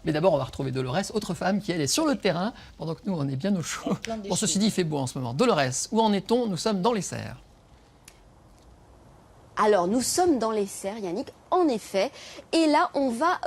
Mais d'abord, on va retrouver Dolores, autre femme qui, elle, est sur le terrain, pendant que nous, on est bien au chaud. Bon, ceci dit, il fait beau en ce moment. Dolores, où en est-on? Nous sommes dans les serres. Alors, nous sommes dans les serres, Yannick, en effet. Et là, on va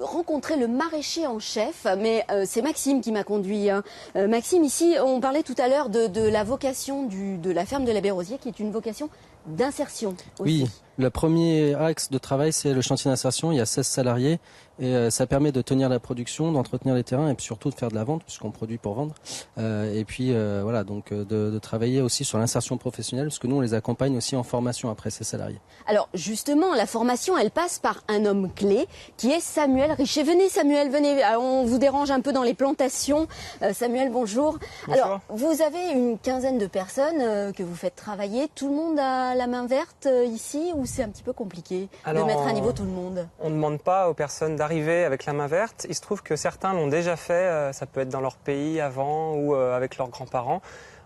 rencontrer le maraîcher en chef. Mais c'est Maxime qui m'a conduit. Hein. Maxime, ici, on parlait tout à l'heure de la vocation de la ferme de la Bérosier, qui est une vocation d'insertion aussi. Oui, le premier axe de travail, c'est le chantier d'insertion. Il y a 16 salariés et ça permet de tenir la production, d'entretenir les terrains et puis surtout de faire de la vente, puisqu'on produit pour vendre. Et puis voilà, donc de travailler aussi sur l'insertion professionnelle, parce que nous, on les accompagne aussi en formation après ces salariés. Alors justement, la formation, elle passe par un homme clé qui est Samuel Richet. Venez Samuel, venez, on vous dérange un peu dans les plantations. Samuel, bonjour. Bonjour. Alors, vous avez une quinzaine de personnes que vous faites travailler. Tout le monde a la main verte ici ou c'est un petit peu compliqué de mettre à niveau tout le monde? On ne demande pas aux personnes d'arriver avec la main verte. Il se trouve que certains l'ont déjà fait, ça peut être dans leur pays avant ou avec leurs grands-parents.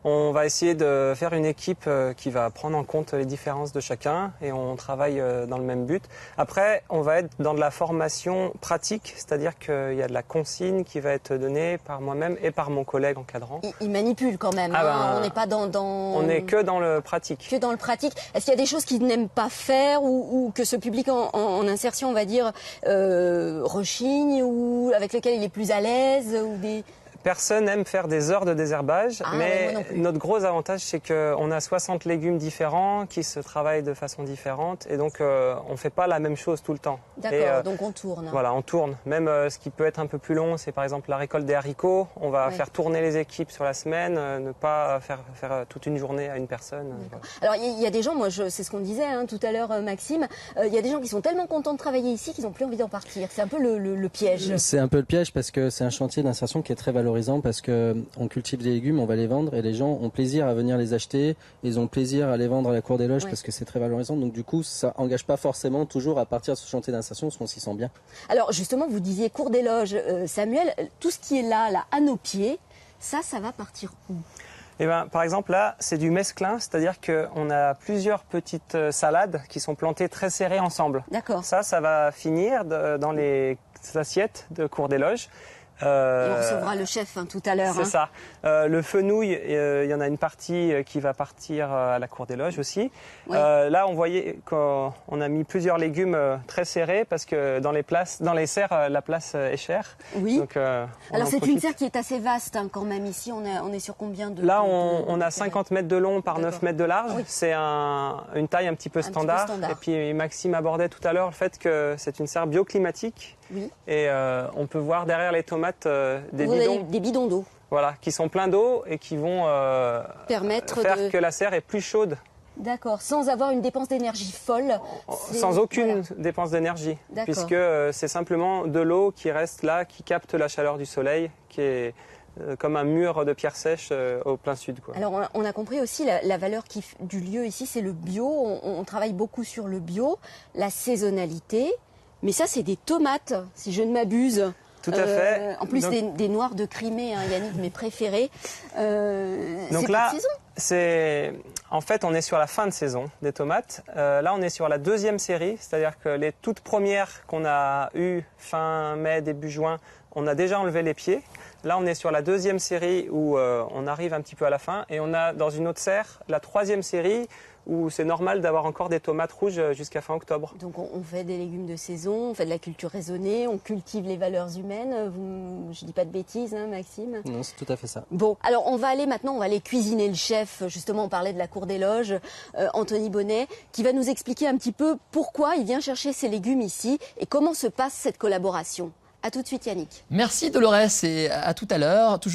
On va essayer de faire une équipe qui va prendre en compte les différences de chacun et on travaille dans le même but. Après, on va être dans de la formation pratique, c'est-à-dire qu'il y a de la consigne qui va être donnée par moi-même et par mon collègue encadrant. Il manipule quand même, on n'est pas dans... On n'est que dans le pratique. Que dans le pratique. Est-ce qu'il y a des choses qu'ils n'aiment pas faire ou que ce public en insertion, on va dire, rechigne ou avec lequel il est plus à l'aise ou des... Personne n'aime faire des heures de désherbage, mais ouais, notre gros avantage, c'est qu'on a 60 légumes différents qui se travaillent de façon différente et donc on ne fait pas la même chose tout le temps. D'accord, donc on tourne. Voilà, on tourne. Même ce qui peut être un peu plus long, c'est par exemple la récolte des haricots. On va faire tourner les équipes sur la semaine, ne pas faire toute une journée à une personne. Voilà. Alors il y a des gens, moi c'est ce qu'on disait tout à l'heure Maxime, il y a des gens qui sont tellement contents de travailler ici qu'ils n'ont plus envie d'en partir. C'est un peu le piège. C'est un peu le piège parce que c'est un chantier d'insertion qui est très valorisant parce qu'on cultive des légumes, on va les vendre et les gens ont plaisir à venir les acheter, ils ont plaisir à les vendre à la cour des loges parce que c'est très valorisant. Donc du coup, ça engage pas forcément toujours à partir de ce chantier d'insertion parce qu'on s'y sent bien. Alors justement, vous disiez cour des loges, Samuel, tout ce qui est là à nos pieds, ça va partir où? Eh ben, par exemple, là, c'est du mesclin, c'est-à-dire qu'on a plusieurs petites salades qui sont plantées très serrées ensemble. D'accord. Ça va finir dans les assiettes de cour des loges. Et on recevra le chef tout à l'heure. C'est ça. Le fenouil, il y en a une partie qui va partir à la cour des loges aussi. Oui. Là, on voyait qu'on a mis plusieurs légumes très serrés parce que dans les serres, la place est chère. Oui. Donc, alors c'est une serre qui est assez vaste quand même. Ici, on est sur combien de... Là, on a 50 mètres de long par 9 mètres de large. Oui. C'est une taille un petit peu standard. Et puis Maxime abordait tout à l'heure le fait que c'est une serre bioclimatique. Oui. Et on peut voir derrière les tomates des bidons d'eau. Voilà, qui sont pleins d'eau et qui vont permettre faire que la serre est plus chaude. D'accord, sans avoir une dépense d'énergie folle. Sans aucune dépense d'énergie, puisque c'est simplement de l'eau qui reste là, qui capte la chaleur du soleil, qui est comme un mur de pierre sèche au plein sud. Quoi. Alors on a compris aussi la valeur du lieu ici, c'est le bio. On travaille beaucoup sur le bio, la saisonnalité. Mais ça, c'est des tomates, si je ne m'abuse. Tout à fait. En plus, donc, des noirs de Crimée, Yannick, mes préférés. Donc là, en fait, on est sur la fin de saison des tomates. Là, on est sur la deuxième série, c'est-à-dire que les toutes premières qu'on a eues fin mai, début juin, on a déjà enlevé les pieds. Là, on est sur la deuxième série où on arrive un petit peu à la fin. Et on a dans une autre serre la troisième série où c'est normal d'avoir encore des tomates rouges jusqu'à fin octobre. Donc on fait des légumes de saison, on fait de la culture raisonnée, on cultive les valeurs humaines. Je dis pas de bêtises, Maxime? Non, c'est tout à fait ça. Bon, alors on va aller cuisiner le chef. Justement, on parlait de la cour des loges, Anthony Bonnet, qui va nous expliquer un petit peu pourquoi il vient chercher ses légumes ici et comment se passe cette collaboration. À tout de suite, Yannick. Merci Dolores et à tout à l'heure. Toujours